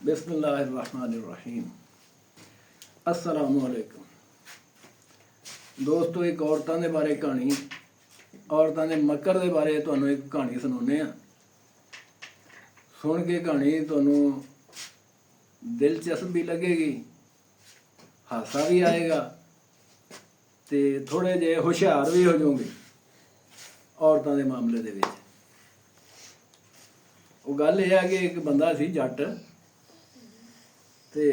बिस्मिल्लाहिर्रहमानिर्रहीम। अस्सलामुअलैकुम दोस्तों, एक औरतां दे बारे कहानी, औरतां दे मकर दे बारे तुहानूं एक कहानी सुणाने आ। सुन के कहानी तुहानूं दिलचस्प भी लगेगी, हासा भी आएगा ते थोड़े जे हुशियार भी हो जाओगे औरतां दे मामले दे विच। वो गल यह है कि एक बंदा सी जट, ते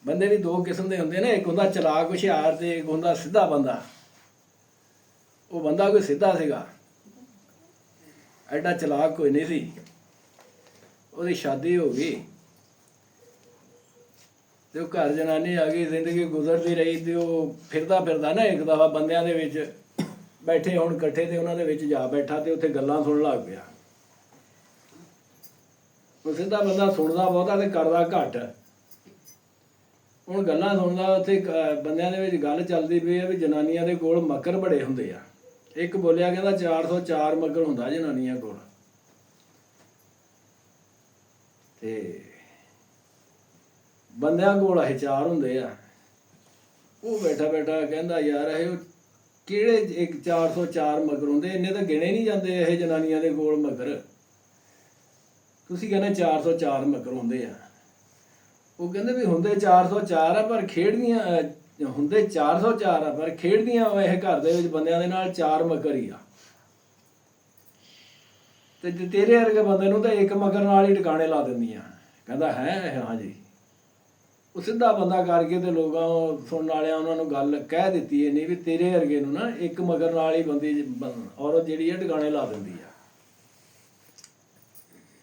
बंदे भी दो किस्म के होंगे ना, एक होंदा चलाक हुशियार ते एक होंदा सीधा बंदा। वो बंदा कोई सीधा सीगा, एडा चलाक कोई नहीं सी। उसदी शादी हो गई तो घर जनानी आ गई, जिंदगी गुजरती रही। तो फिरदा फिरदा ना एक दफा बंदियां दे विच बैठे होण कट्ठे, ते उन्हां दे विच जा बैठा ते उत्थे गल्लां सुणन लग पिया। वो सीधा बंदा सुणदा बहुता ते करदा घट। हुण गल्लां सुणदा, उत्थे बंदियां दे विच गल चलदी पई है भी जनानियां दे कोल मकर बड़े हुंदे आ। एक बोलिया कहंदा 404 मकर हुंदा जनानियां कोल। ते बंदियां कोल अहे 4 हुंदे आ। वो बैठा बैठा कहंदा यार अहे किहड़े एक 404 मकर हुंदे, इन्ने तां गिणे नहीं जांदे अहे जनानियां दे कोल मकर। तुसीं कहने 404 मकर हुंदे आ। वो कहते भी होंगे 404 आ, पर खेड़दियां होंगे 404 आ, पर खेड़दियां वह घर दे विच बंदियां दे नाल 4 मकर ही आ। ते तेरे वर्गे बंदे नूं तां एक मकर नाल ही टिकाणे ला दिंदियां। कहंदा है हाँ जी। वो सीधा बंदा करके ते लोकां सुणन वालियां उन्हां नूं गल कह दित्ती इन्नी भी तेरे वर्गे नूं ना एक मकर नाल ही बंदी औरत जिहड़ी है टिकाणे ला दिंदी आ।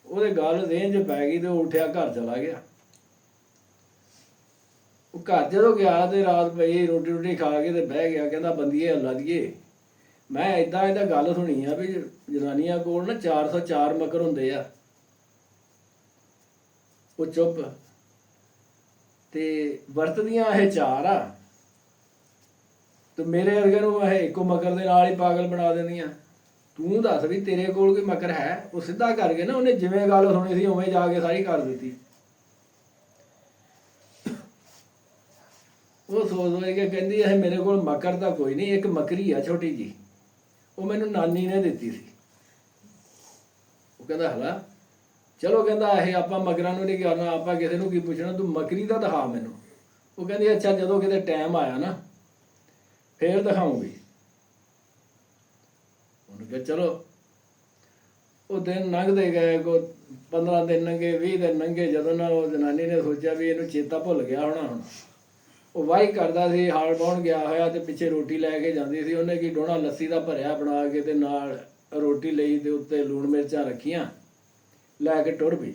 ਉਹਦੇ ਗੱਲ ਦੇਣ 'ਚ ਪੈ ਗਈ ਤੇ ਉਹ ਉੱਠਿਆ ਘਰ ਚਲਾ ਗਿਆ। ਉਹ ਘਰ ਜਦੋਂ ਗਿਆ ਤੇ ਰਾਤ ਪਈ ਰੋਟੀ ਰੋਟੀ ਖਾ ਕੇ ਤੇ ਬਹਿ ਗਿਆ। ਕਹਿੰਦਾ ਬੰਦੀਏ ਅੱਲਾ ਦੀਏ, ਮੈਂ ਏਦਾਂ ਇਹਦਾ ਗੱਲ ਸੁਣੀ ਆ ਵੀ ਜਨਾਨੀਆਂ ਕੋਲ ਨਾ 404 ਮਕਰ ਹੁੰਦੇ ਆ। ਉਹ ਚੁੱਪ ਤੇ ਵਰਤਦੀਆਂ ਇਹ 4 ਆ, ਤੇ ਮੇਰੇ ਵਰਗੇ ਨੂੰ ਇਹ ਇੱਕੋ ਮਕਰ ਦੇ ਨਾਲ ਹੀ ਪਾਗਲ ਬਣਾ ਦਿੰਦੀਆਂ। ਤੂੰ ਦੱਸ ਵੀ ਤੇਰੇ ਕੋਲ ਕੋਈ ਮਕਰ ਹੈ? ਉਹ ਸਿੱਧਾ ਕਰਕੇ ਨਾ ਉਹਨੇ ਜਿਵੇਂ ਗੱਲ ਸੁਣੀ ਸੀ ਉਵੇਂ ਜਾ ਕੇ ਸਾਰੀ ਕਰ ਦਿੱਤੀ। ਉਹ ਸੋਚ ਕੇ ਕਹਿੰਦੀ ਇਹ ਮੇਰੇ ਕੋਲ ਮਕਰ ਤਾਂ ਕੋਈ ਨਹੀਂ, ਇੱਕ ਮਕਰੀ ਆ ਛੋਟੀ ਜੀ, ਉਹ ਮੈਨੂੰ ਨਾਨੀ ਨੇ ਦਿੱਤੀ ਸੀ। ਉਹ ਕਹਿੰਦਾ ਹਲਾ ਚਲੋ, ਕਹਿੰਦਾ ਇਹ ਆਪਾਂ ਮਕਰਾਂ ਨੂੰ ਨਹੀਂ ਕਰਨਾ, ਆਪਾਂ ਕਿਸੇ ਨੂੰ ਕੀ ਪੁੱਛਣਾ, ਤੂੰ ਮਕਰੀ ਦਾ ਦਿਖਾ ਮੈਨੂੰ। ਉਹ ਕਹਿੰਦੀ ਅੱਛਾ ਜਦੋਂ ਕਿਤੇ ਟਾਈਮ ਆਇਆ ਨਾ ਫੇਰ ਦਿਖਾਉਂਗੀ। ਉਹਨੇ ਕਿਹਾ ਚਲੋ। ਉਹ ਦਿਨ ਲੰਘਦੇ ਗਏ, ਕੋ 15 ਦਿਨ ਲੰਘੇ, 20 ਦਿਨ ਲੰਘੇ। ਜਦੋਂ ਨਾ ਉਹ ਜਨਾਨੀ ਨੇ ਸੋਚਿਆ ਵੀ ਇਹਨੂੰ ਚੇਤਾ ਭੁੱਲ ਗਿਆ ਹੋਣਾ। ਹੁਣ ਉਹ ਵਾਹੀ ਕਰਦਾ ਸੀ, ਹਾਲ ਬਾਉਣ ਗਿਆ ਹੋਇਆ ਤੇ ਪਿੱਛੇ ਰੋਟੀ ਲੈ ਕੇ ਜਾਂਦੀ ਸੀ। ਉਹਨੇ ਕੀ ਡੋਣਾ ਲੱਸੀ ਦਾ ਭਰਿਆ ਬਣਾ ਕੇ ਤੇ ਨਾਲ ਰੋਟੀ ਲਈ ਤੇ ਉੱਤੇ ਲੂਣ ਮਿਰਚਾਂ ਰੱਖੀਆਂ, ਲੈ ਕੇ ਟੁਰ ਪਈ।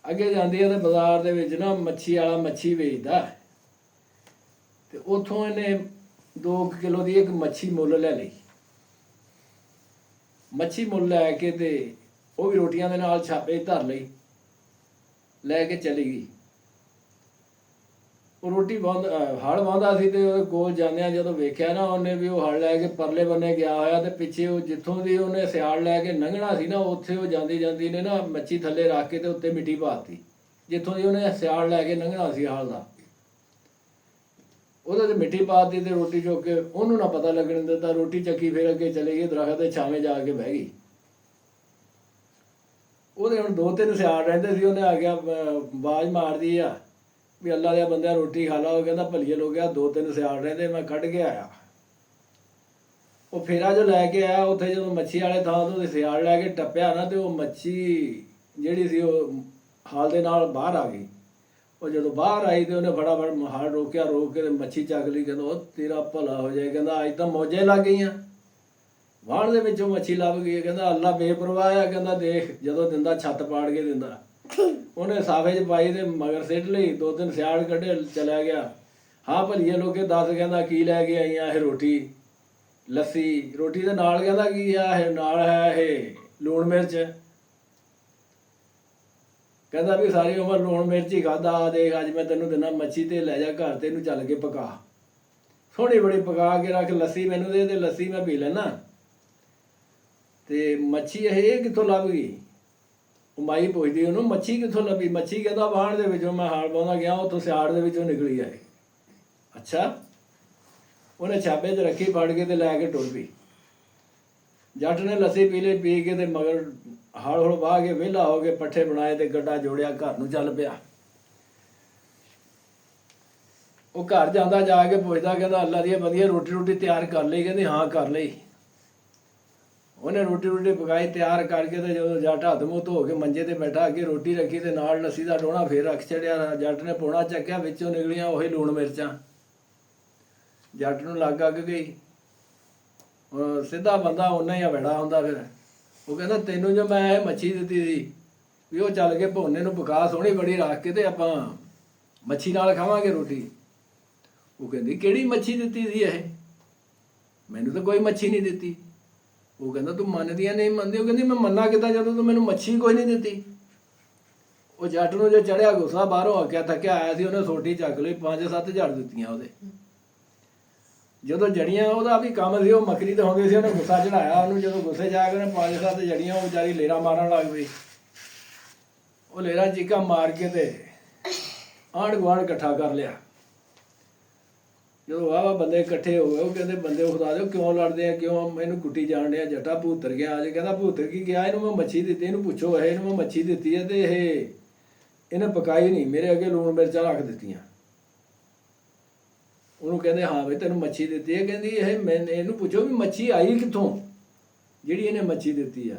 ਅੱਗੇ ਜਾਂਦੀ ਹੈ ਤੇ ਬਾਜ਼ਾਰ ਦੇ ਵਿੱਚ ਨਾ ਮੱਛੀ ਵਾਲਾ ਮੱਛੀ ਵੇਚਦਾ, ਤੇ ਉੱਥੋਂ ਇਹਨੇ 2 ਕਿਲੋ ਦੀ ਇੱਕ ਮੱਛੀ ਮੁੱਲ ਲੈ ਲਈ। ਮੱਛੀ ਮੁੱਲ ਲੈ ਕੇ ਤੇ ਉਹ ਵੀ ਰੋਟੀਆਂ ਦੇ ਨਾਲ ਛਾਪੇ ਧਰ ਲਈ, ਲੈ ਕੇ ਚਲੀ ਗਈ। ਉਹ ਰੋਟੀ ਹਲ ਵਾਹੁੰਦਾ ਸੀ ਤੇ ਉਹਦੇ ਕੋਲ ਜਾਂਦਿਆਂ ਜਦੋਂ ਵੇਖਿਆ ਨਾ ਉਹਨੇ ਵੀ ਉਹ ਹਲ ਲੈ ਕੇ ਪਰਲੇ ਬੰਨੇ ਗਿਆ ਹੋਇਆ, ਤੇ ਪਿੱਛੇ ਉਹ ਜਿੱਥੋਂ ਦੀ ਉਹਨੇ ਸਿਆਲ ਲੈ ਕੇ ਲੰਘਣਾ ਸੀ ਨਾ, ਉੱਥੇ ਉਹ ਜਾਂਦੀ ਜਾਂਦੀ ਨੇ ਨਾ ਮੱਛੀ ਥੱਲੇ ਰੱਖ ਕੇ ਤੇ ਉੱਤੇ ਮਿੱਟੀ ਪਾਤੀ, ਜਿੱਥੋਂ ਦੀ ਉਹਨੇ ਸਿਆਲ ਲੈ ਕੇ ਲੰਘਣਾ ਸੀ ਹਲ ਦਾ। ਉਹਦੇ ਤੇ ਮਿੱਟੀ ਪਾਤੀ ਤੇ ਰੋਟੀ ਚੁੱਕ ਕੇ ਉਹਨੂੰ ਨਾ ਪਤਾ ਲੱਗਣ ਦਿੱਤਾ। ਰੋਟੀ ਚੱਕੀ ਫਿਰ ਅੱਗੇ ਚਲੇ ਗਈ, ਦਰਖਤ ਦੇ ਛਾਵੇਂ ਜਾ ਕੇ ਬਹਿ ਗਈ। ਉਹਦੇ ਹੁਣ 2-3 ਸਿਆਲ ਰਹਿੰਦੇ ਸੀ। ਉਹਨੇ ਆ ਗਿਆ ਆਵਾਜ਼ ਮਾਰਦੀ ਆ ਵੀ ਅੱਲਾ ਦੇ ਬੰਦਿਆਂ ਰੋਟੀ ਖਾ ਲਾ। ਉਹ ਕਹਿੰਦਾ ਭਲੀਏ ਲੋਕਿਆ 2-3 ਸਿਆਲ ਰਹਿੰਦੇ, ਮੈਂ ਕੱਢ ਕੇ ਆਇਆ। ਉਹ ਫੇਰਾ ਜੋ ਲੈ ਕੇ ਆਇਆ, ਉੱਥੇ ਜਦੋਂ ਮੱਛੀ ਵਾਲੇ ਥਾਂ ਤੋਂ ਸਿਆਲ ਲੈ ਕੇ ਟੱਪਿਆ ਨਾ, ਤੇ ਉਹ ਮੱਛੀ ਜਿਹੜੀ ਸੀ ਉਹ ਹਾਲ ਦੇ ਨਾਲ ਬਾਹਰ ਆ ਗਈ। ਉਹ ਜਦੋਂ ਬਾਹਰ ਆਈ ਤੇ ਉਹਨੇ ਫਟਾਫਟ ਹਲ ਰੋਕਿਆ, ਰੋਕ ਕੇ ਮੱਛੀ ਚੱਕ ਲਈ। ਕਹਿੰਦਾ ਉਹ ਤੇਰਾ ਭਲਾ ਹੋ ਜਾਏ, ਕਹਿੰਦਾ ਅੱਜ ਤਾਂ ਮੌਜਾਂ ਲੱਗ ਗਈਆਂ, ਵਾਹਣ ਦੇ ਵਿੱਚੋਂ ਮੱਛੀ ਲੱਭ ਗਈ। ਕਹਿੰਦਾ ਅੱਲਾ ਬੇਪਰਵਾਹ ਆ, ਕਹਿੰਦਾ ਦੇਖ ਜਦੋਂ ਦਿੰਦਾ ਛੱਤ ਪਾੜ ਕੇ ਦਿੰਦਾ। ਉਹਨੇ ਸਾਫੇ 'ਚ ਪਾਈ ਤੇ ਮਗਰ ਸਿੱਟ ਲਈ, 2-3 ਸਿਆਲ ਕੱਢੇ, ਚਲਿਆ ਗਿਆ। ਹਾਂ ਭਲੀਏ ਲੋਕੇ ਦੱਸ, ਕਹਿੰਦਾ ਕੀ ਲੈ ਕੇ ਆਈਆਂ? ਇਹ ਰੋਟੀ ਲੱਸੀ। ਰੋਟੀ ਦੇ ਨਾਲ ਕਹਿੰਦਾ ਕੀ ਆ ਇਹ? ਨਾਲ ਹੈ ਇਹ ਲੂਣ ਮਿਰਚ। ਕਹਿੰਦਾ ਵੀ ਸਾਰੀ ਉਮਰ ਲੂਣ ਮਿਰਚ ਹੀ ਖਾਧਾ, ਦੇਖ ਅੱਜ ਮੈਂ ਤੈਨੂੰ ਦਿੰਦਾ ਮੱਛੀ, ਤੇ ਲੈ ਜਾ ਘਰ ਤੇ ਇਹਨੂੰ ਚੱਲ ਕੇ ਪਕਾ, ਸੋਹਣੀ ਬੜੀ ਪਕਾ ਕੇ ਰੱਖ, ਲੱਸੀ ਮੈਨੂੰ ਦੇ ਤੇ ਲੱਸੀ ਮੈਂ ਪੀ ਲੈਣਾ। ਤੇ ਮੱਛੀ ਇਹ ਕਿੱਥੋਂ ਲੱਭ ਗਈ? ਉਹ ਮਾਈ ਪੁੱਛਦੀ ਉਹਨੂੰ ਮੱਛੀ ਕਿੱਥੋਂ ਲੱਭੀ? ਮੱਛੀ ਕਹਿੰਦਾ ਵਾਹਣ ਦੇ ਵਿੱਚੋਂ ਮੈਂ ਹਾਲ ਪਾਉਂਦਾ ਗਿਆ, ਉੱਥੋਂ ਸਿਆੜ ਦੇ ਵਿੱਚੋਂ ਨਿਕਲੀ ਆਏ। ਅੱਛਾ। ਉਹਨੇ ਛਾਪੇ 'ਚ ਰੱਖੀ, ਫੜ ਕੇ ਤੇ ਲੈ ਕੇ ਟੁਰ ਪਈ। ਜੱਟ ਨੇ ਲੱਸੀ ਪੀ ਲਈ, ਪੀ ਕੇ ਤੇ ਮਗਰ ਹਲ ਹੁਲ ਵਾਹ ਕੇ ਵਿਹਲਾ ਹੋ ਕੇ ਪੱਠੇ ਬਣਾਏ ਤੇ ਗੱਡਾ ਜੋੜਿਆ, ਘਰ ਨੂੰ ਚੱਲ ਪਿਆ। ਉਹ ਘਰ ਜਾਂਦਾ, ਜਾ ਕੇ ਪੁੱਛਦਾ, ਕਹਿੰਦਾ ਅੱਲਾ ਦੀ ਵਧੀਆ ਰੋਟੀ ਰੋਟੀ ਤਿਆਰ ਕਰ ਲਈ? ਕਹਿੰਦੀ ਹਾਂ ਕਰ ਲਈ। ਉਹਨੇ ਰੋਟੀ ਰੋਟੀ ਪਕਾਈ, ਤਿਆਰ ਕਰਕੇ ਤੇ ਜਦੋਂ ਜੱਟ ਹੱਥ ਮੂੰਹ ਧੋ ਕੇ ਮੰਜੇ ਤੇ ਬੈਠਾ, ਅੱਗੇ ਰੋਟੀ ਰੱਖੀ ਤੇ ਨਾਲ ਲੱਸੀ ਦਾ ਡੋਣਾ ਫੇਰ ਰੱਖ ਛੜਿਆ। ਜੱਟ ਨੇ ਪੋਣਾ ਚੱਕਿਆ, ਵਿੱਚੋਂ ਨਿਕਲੀਆਂ ਉਹੀ ਲੂਣ ਮਿਰਚਾਂ। ਜੱਟ ਨੂੰ ਲੱਗ ਅੱਗ ਗਈ। ਸਿੱਧਾ ਬੰਦਾ ਓਨਾ ਹੀ ਵੜਾ ਹੁੰਦਾ। ਫਿਰ ਉਹ ਕਹਿੰਦਾ ਤੈਨੂੰ ਜੋ ਮੈਂ ਇਹ ਮੱਛੀ ਦਿੱਤੀ ਸੀ ਵੀ ਉਹ ਚੱਲ ਕੇ ਭੋਨੇ ਨੂੰ ਪਕਾ ਸੋਹਣੀ ਬੜੀ ਰੱਖ ਕੇ ਤੇ ਆਪਾਂ ਮੱਛੀ ਨਾਲ ਖਾਵਾਂਗੇ ਰੋਟੀ। ਉਹ ਕਹਿੰਦੀ ਕਿਹੜੀ ਮੱਛੀ ਦਿੱਤੀ ਸੀ ਇਹ? ਮੈਨੂੰ ਤਾਂ ਕੋਈ ਮੱਛੀ ਨਹੀਂ ਦਿੱਤੀ। ਉਹ ਕਹਿੰਦਾ ਤੂੰ ਮੰਨਦੀ ਆ? ਨਹੀਂ ਮੰਨਦੀ। ਉਹ ਕਹਿੰਦੀ ਮੈਂ ਮੰਨਾਂ ਕਿੱਦਾਂ ਜਦੋਂ ਤੂੰ ਮੈਨੂੰ ਮੱਛੀ ਕੋਈ ਨਹੀਂ ਦਿੱਤੀ। ਉਹ ਜੱਟ ਨੂੰ ਜੋ ਚੜਿਆ ਗੁੱਸਾ, ਬਾਹਰੋਂ ਆਕਿਆ ਥੱਕਿਆ ਆਇਆ ਸੀ, ਉਹਨੇ ਸੋਟੀ ਚੱਕ ਲਈ, 5-7 ਝੜ ਦਿੱਤੀਆਂ ਉਹਦੇ। ਜਦੋਂ ਜੜੀਆਂ, ਉਹਦਾ ਵੀ ਕੰਮ ਸੀ, ਉਹ ਮੱਕਰੀ ਤੇ ਹੁੰਦੀ ਸੀ, ਉਹਨੇ ਗੁੱਸਾ ਚੜਾਇਆ ਉਹਨੂੰ। ਜਦੋਂ ਗੁੱਸੇ ਜਾ ਕੇ ਉਹਨੇ 5-7 ਜੜੀਆਂ, ਉਹ ਵਿਚਾਰੀ ਲੇਰਾ ਮਾਰਨ ਲੱਗ ਪਈ। ਉਹ ਲੇਰਾ ਚੀਕਾ ਮਾਰ ਕੇ ਤੇ ਆਂਢ ਗੁਆਂਢ ਇਕੱਠਾ ਕਰ ਲਿਆ। ਜਦੋਂ ਵਾਹ ਬੰਦੇ ਇਕੱਠੇ ਹੋ ਗਏ, ਉਹ ਕਹਿੰਦੇ ਬੰਦੇ ਖੁਦਾ ਦਿਓ ਕਿਉਂ ਲੜਦੇ ਆ, ਕਿਉਂ ਮੈਨੂੰ ਕੁੱਟੀ ਜਾਣ ਡਿਆ? ਜੱਟਾ ਭੂਤਰ ਗਿਆ ਅੱਜ। ਕਹਿੰਦਾ ਭੂਤਰ ਕੀ ਗਿਆ? ਇਹਨੂੰ ਮੈਂ ਮੱਛੀ ਦਿੱਤੀ, ਇਹਨੂੰ ਪੁੱਛੋ ਇਹਨੂੰ ਮੈਂ ਮੱਛੀ ਦਿੱਤੀ ਹੈ ਤੇ ਇਹਨੇ ਪਕਾਈ ਨਹੀਂ, ਮੇਰੇ ਅੱਗੇ ਲੂਣ ਮਿਰਚਾਂ ਰੱਖ ਦਿੱਤੀਆਂ। ਉਹਨੂੰ ਕਹਿੰਦੇ ਹਾਂ ਬਈ ਤੈਨੂੰ ਮੱਛੀ ਦਿੱਤੀ ਹੈ। ਕਹਿੰਦੀ ਇਹਨੂੰ ਪੁੱਛੋ ਵੀ ਮੱਛੀ ਆਈ ਕਿੱਥੋਂ ਜਿਹੜੀ ਇਹਨੇ ਮੱਛੀ ਦਿੱਤੀ ਆ?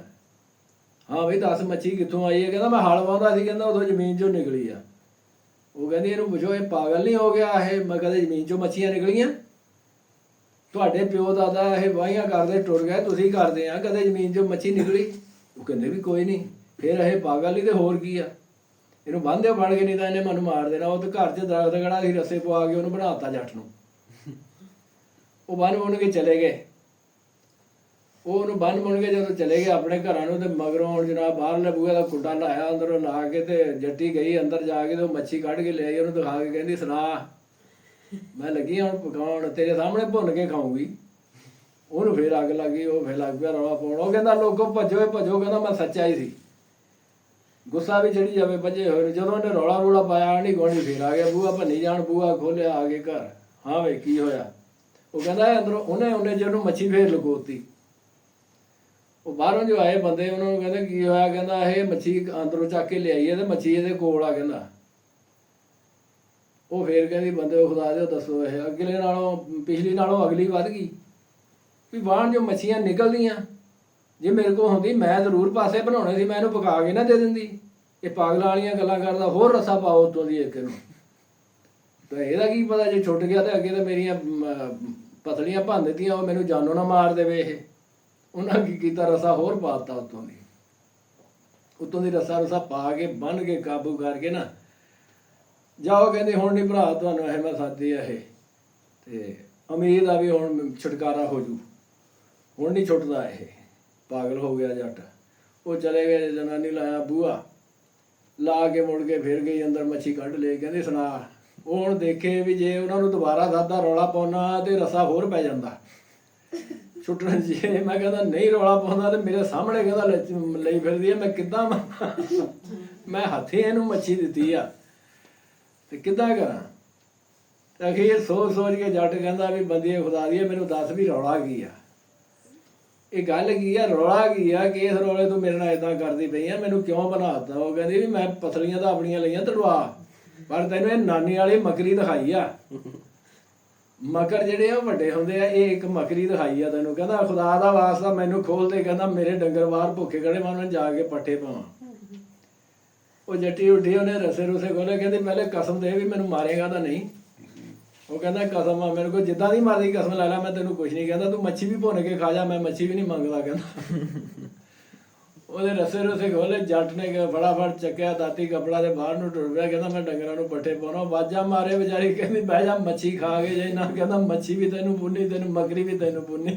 ਹਾਂ ਬਈ ਦੱਸ ਮੱਛੀ ਕਿੱਥੋਂ ਆਈ ਹੈ? ਕਹਿੰਦਾ ਮੈਂ ਹਲ ਵਾਹੁੰਦਾ ਸੀ, ਕਹਿੰਦਾ ਉਦੋਂ ਜ਼ਮੀਨ 'ਚੋਂ ਨਿਕਲੀ ਆ। ਉਹ ਕਹਿੰਦੀ ਇਹਨੂੰ ਪੁੱਛੋ ਇਹ ਪਾਗਲ ਨਹੀਂ ਹੋ ਗਿਆ? ਇਹ ਮੈਂ ਕਦੇ ਜ਼ਮੀਨ 'ਚੋਂ ਮੱਛੀਆਂ ਨਿਕਲੀਆਂ? ਤੁਹਾਡੇ ਪਿਓ ਦਾਦਾ ਇਹ ਵਾਹੀਆਂ ਕਰਦੇ ਟੁਰ ਗਏ, ਤੁਸੀਂ ਕਰਦੇ ਆ, ਕਦੇ ਜ਼ਮੀਨ 'ਚੋਂ ਮੱਛੀ ਨਿਕਲੀ? ਉਹ ਕਹਿੰਦੇ ਵੀ ਕੋਈ ਨਹੀਂ। ਫਿਰ ਇਹ ਪਾਗਲ ਨਹੀਂ ਤੇ ਹੋਰ ਕੀ ਆ? ਇਹਨੂੰ ਬੰਨ੍ਹ ਦਿਓ ਫੜ ਕੇ, ਨਹੀਂ ਤਾਂ ਇਹਨੇ ਮੈਨੂੰ ਮਾਰ ਦੇਣਾ। ਉਹ ਤਾਂ ਘਰ 'ਚ ਦਰਖਤ ਖੜਾ ਸੀ, ਰੱਸੇ ਪਵਾ ਕੇ ਉਹਨੂੰ ਬਣਾਤਾ ਜੱਟ ਨੂੰ। ਉਹ ਬੰਨ੍ਹ ਕੇ ਚਲੇ ਗਏ। ਉਹ ਉਹਨੂੰ ਬੰਨ੍ਹ ਕੇ ਜਦੋਂ ਚਲੇ ਗਏ ਆਪਣੇ ਘਰਾਂ ਨੂੰ, ਤੇ ਮਗਰੋਂ ਹੁਣ ਜਨਾਬ ਬਾਹਰਲੇ ਬੂਹੇ ਦਾ ਕੁੰਡਾ ਲਾਇਆ, ਅੰਦਰੋਂ ਲਾ ਕੇ ਤੇ ਜੱਟੀ ਗਈ ਅੰਦਰ ਜਾ ਕੇ ਤੇ ਉਹ ਮੱਛੀ ਕੱਢ ਕੇ ਲਿਆਈ, ਉਹਨੂੰ ਦਿਖਾ ਕੇ ਕਹਿੰਦੀ ਸੁਣਾ ਮੈਂ ਲੱਗੀ ਹੁਣ ਪਕਾਉਣ, ਤੇਰੇ ਸਾਹਮਣੇ ਭੁੰਨ ਕੇ ਖਾਊਂਗੀ। ਉਹਨੂੰ ਫੇਰ ਅੱਗ ਲੱਗ ਗਈ। ਉਹ ਫੇਰ ਲੱਗ ਪਿਆ ਰੌਲਾ ਪਾਉਣ। ਉਹ ਕਹਿੰਦਾ ਲੋਕੋ ਭੱਜੋ ਭੱਜੋ, ਕਹਿੰਦਾ ਮੈਂ ਸੱਚਾ ਹੀ ਸੀ। ਗੁੱਸਾ ਵੀ ਚੜੀ ਜਾਵੇ ਭੱਜੇ ਹੋਏ। ਜਦੋਂ ਉਹਨੇ ਰੌਲਾ ਰੌਲਾ ਪਾਇਆ, ਆਂਢੀ ਗੁਆਂਢੀ ਫੇਰ ਆ ਗਿਆ, ਬੂਹਾ ਭੰਨੀ ਜਾਣ। ਬੂਹਾ ਖੋਲਿਆ, ਆ ਗਏ ਘਰ। ਹਾਂ ਬਈ ਕੀ ਹੋਇਆ? ਉਹ ਕਹਿੰਦਾ ਅੰਦਰੋਂ ਉਹਨੇ ਜਿਹਨੂੰ ਮੱਛੀ ਫੇਰ ਲੁਕੋਤੀ। ਉਹ ਬਾਹਰੋਂ ਜੋ ਆਏ ਬੰਦੇ, ਉਹਨਾਂ ਨੂੰ ਕਹਿੰਦੇ ਕੀ ਹੋਇਆ? ਕਹਿੰਦਾ ਇਹ ਮੱਛੀ ਅੰਦਰੋਂ ਚੱਕ ਕੇ ਲਿਆਈ ਹੈ ਤੇ ਮੱਛੀ ਇਹਦੇ ਕੋਲ ਆ। ਕਹਿੰਦਾ ਉਹ ਫੇਰ ਕਹਿੰਦੀ ਬੰਦੇ ਉਹ ਖੁਦਾ ਦਿਓ ਦੱਸੋ ਇਹ ਅਗਲੇ ਨਾਲੋਂ ਪਿਛਲੀ ਨਾਲੋਂ ਅਗਲੀ ਵੱਧ ਗਈ ਵੀ ਬਾਹਰ ਜੋ ਮੱਛੀਆਂ ਨਿਕਲਦੀਆਂ ਜੇ ਮੇਰੇ ਕੋਲ ਹੁੰਦੀ ਮੈਂ ਜ਼ਰੂਰ ਪਾਸੇ ਬਣਾਉਣੇ ਸੀ, ਮੈਂ ਇਹਨੂੰ ਪਕਾ ਕੇ ਨਾ ਦੇ ਦਿੰਦੀ। ਇਹ ਪਾਗਲਾਂ ਵਾਲੀਆਂ ਗੱਲਾਂ ਕਰਦਾ, ਹੋਰ ਰੱਸਾ ਪਾਓ ਉੱਤੋਂ ਦੀ ਇੱਕ ਨੂੰ। ਤਾਂ ਇਹਦਾ ਕੀ ਪਤਾ ਜੇ ਛੁੱਟ ਗਿਆ ਤਾਂ ਅੱਗੇ ਤਾਂ ਮੇਰੀਆਂ ਪਤਲੀਆਂ ਭੰਨ ਦਿੱਤੀਆਂ, ਉਹ ਮੈਨੂੰ ਜਾਨੋਂ ਨਾ ਮਾਰ ਦੇਵੇ। ਇਹ ਉਹਨਾਂ ਕੀ ਕੀਤਾ, ਰੱਸਾ ਹੋਰ ਪਾ ਦਿੱਤਾ ਉੱਤੋਂ ਦੀ ਰੱਸਾ ਰੁੱਸਾ ਪਾ ਕੇ ਬੰਨ੍ਹ ਕੇ ਕਾਬੂ ਕਰਕੇ ਨਾ ਜਾਓ। ਕਹਿੰਦੀ ਹੁਣ ਨਹੀਂ ਭਰਾ ਤੁਹਾਨੂੰ ਇਹ ਮੈਂ ਸਾਦੀ ਆ ਇਹ, ਤੇ ਉਮੀਦ ਆ ਵੀ ਹੁਣ ਛੁਟਕਾਰਾ ਹੋ ਜੂ, ਹੁਣ ਨਹੀਂ ਛੁੱਟਦਾ ਇਹ। ਪਾਗਲ ਹੋ ਗਿਆ ਜੱਟ। ਉਹ ਚਲੇ ਗਏ, ਜਨਾਨੀ ਲਾਇਆ ਬੂਹਾ ਲਾ ਕੇ ਮੁੜ ਕੇ ਫਿਰ ਗਈ ਅੰਦਰ, ਮੱਛੀ ਕੱਢ ਲਈ। ਕਹਿੰਦੀ ਸੁਣਾ। ਉਹ ਹੁਣ ਦੇਖੇ ਵੀ ਜੇ ਉਹਨਾਂ ਨੂੰ ਦੁਬਾਰਾ ਸਾਦਾ ਰੌਲਾ ਪਾਉਣਾ ਤੇ ਰੱਸਾ ਹੋਰ ਪੈ ਜਾਂਦਾ ਛੁੱਟਣ। ਜੇ ਮੈਂ ਕਹਿੰਦਾ ਨਹੀਂ ਰੌਲਾ ਪਾਉਂਦਾ ਤੇ ਮੇਰੇ ਸਾਹਮਣੇ ਕਹਿੰਦਾ ਲਈ ਫਿਰਦੀ ਹੈ, ਮੈਂ ਕਿੱਦਾਂ ਮੈਂ ਹੱਥੇ ਇਹਨੂੰ ਮੱਛੀ ਦਿੱਤੀ ਆ ਤੇ ਕਿੱਦਾਂ ਕਰਾਂ? ਤੇ ਅਖੀਰ ਸੋਚ ਕੇ ਜੱਟ ਕਹਿੰਦਾ ਵੀ ਬੰਦੀਏ ਖੁਦਾ ਦੀ ਮੈਨੂੰ ਦੱਸ ਵੀ ਰੌਲਾ ਕੀ ਆ, ਇਹ ਗੱਲ ਕੀ ਆ, ਰੌਲਾ ਕੀ ਆ ਕਿ ਇਸ ਰੌਲੇ ਤੂੰ ਮੇਰੇ ਨਾਲ ਏਦਾਂ ਕਰਦੀ ਪਈ ਆ, ਮੈਨੂੰ ਕਿਉਂ ਬਣਾਤਾ? ਉਹ ਕਹਿੰਦੀ ਵੀ ਮੈਂ ਪਸਲੀਆਂ ਤਾਂ ਆਪਣੀਆਂ ਲਈਆਂ ਤੜਵਾ, ਪਰ ਤੈਨੂੰ ਇਹ ਨਾਨੀ ਵਾਲੀ ਮਕਰੀ ਦਿਖਾਈ ਆ। ਮਕਰ ਜਿਹੜੇ ਆ ਉਹ ਵੱਡੇ ਹੁੰਦੇ ਆ, ਇਹ ਇੱਕ ਮਕਰੀ ਦਿਖਾਈ ਆ ਤੈਨੂੰ। ਕਹਿੰਦਾ ਖੁਦਾ ਦਾ ਵਾਸਤਾ ਮੈਨੂੰ ਖੋਲ ਦੇ, ਕਹਿੰਦਾ ਮੇਰੇ ਡੰਗਰ ਬਾਹਰ ਭੁੱਖੇ ਖੜੇ, ਮੈਂ ਉਹਨਾਂ ਨੂੰ ਜਾ ਕੇ ਪੱਠੇ ਪਾਵਾਂ। ਉਹ ਜੱਟੀ ਉੱਠੀ, ਉਹਨੇ ਰਸੇ ਰੁਸੇ ਖੋਲੇ। ਕਹਿੰਦੇ ਪਹਿਲੇ ਕਸਮ ਦੇ ਵੀ ਮੈਨੂੰ ਮਾਰੇਗਾ ਤਾਂ ਨਹੀਂ? ਉਹ ਕਹਿੰਦਾ ਕਸਮ ਆ ਮੇਰੇ ਕੋਲ, ਜਿੱਦਾਂ ਦੀ ਮਰਜ਼ੀ ਕਸਮ ਲੈ ਲੈ, ਮੈਂ ਤੈਨੂੰ ਕੁਛ ਨਹੀਂ ਕਹਿੰਦਾ, ਤੂੰ ਮੱਛੀ ਵੀ ਭੁੰਨ ਕੇ ਖਾ ਜਾ, ਮੈਂ ਮੱਛੀ ਵੀ ਨਹੀਂ ਮੰਗਦਾ। ਕਹਿੰਦਾ ਉਹਦੇ ਰਸੇ ਰੁਸੇ ਖੋਲੇ। ਜੱਟ ਨੇ ਫਟਾਫਟ ਚੱਕਿਆ ਦਾਤੀ ਕੱਪੜਾ ਤੇ ਬਾਹਰ ਨੂੰ ਟੁਰ ਪਿਆ। ਕਹਿੰਦਾ ਮੈਂ ਡੰਗਰਾਂ ਨੂੰ ਪੱਠੇ ਪਾਉਣਾ। ਵਾਜਾਂ ਮਾਰੇ ਵਿਚਾਰੀ, ਕਹਿੰਦੀ ਬਹਿ ਜਾ ਮੱਛੀ ਖਾ ਕੇ ਜੇ ਨਾ। ਕਹਿੰਦਾ ਮੱਛੀ ਵੀ ਤੈਨੂੰ ਪੁੰਨੀ, ਤੈਨੂੰ ਮਕਰੀ ਵੀ ਤੈਨੂੰ ਪੁੰਨੀ।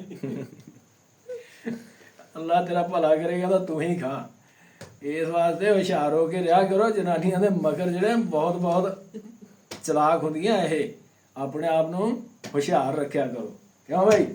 ਅੱਲਾ ਤੇਰਾ ਭਲਾ ਕਰੇਗਾ ਤਾਂ ਤੂੰ ਹੀ ਖਾ। ਇਸ ਵਾਸਤੇ ਹੁਸ਼ਿਆਰ ਹੋ ਕੇ ਰਿਹਾ ਕਰੋ। ਜਨਾਨੀਆਂ ਦੇ ਮਗਰ ਜਿਹੜੇ ਬਹੁਤ ਬਹੁਤ ਚਲਾਕ ਹੁੰਦੀਆਂ, ਇਹ ਆਪਣੇ ਆਪ ਨੂੰ ਹੁਸ਼ਿਆਰ ਰੱਖਿਆ ਕਰੋ। ਕਿਉਂ ਭਾਈ?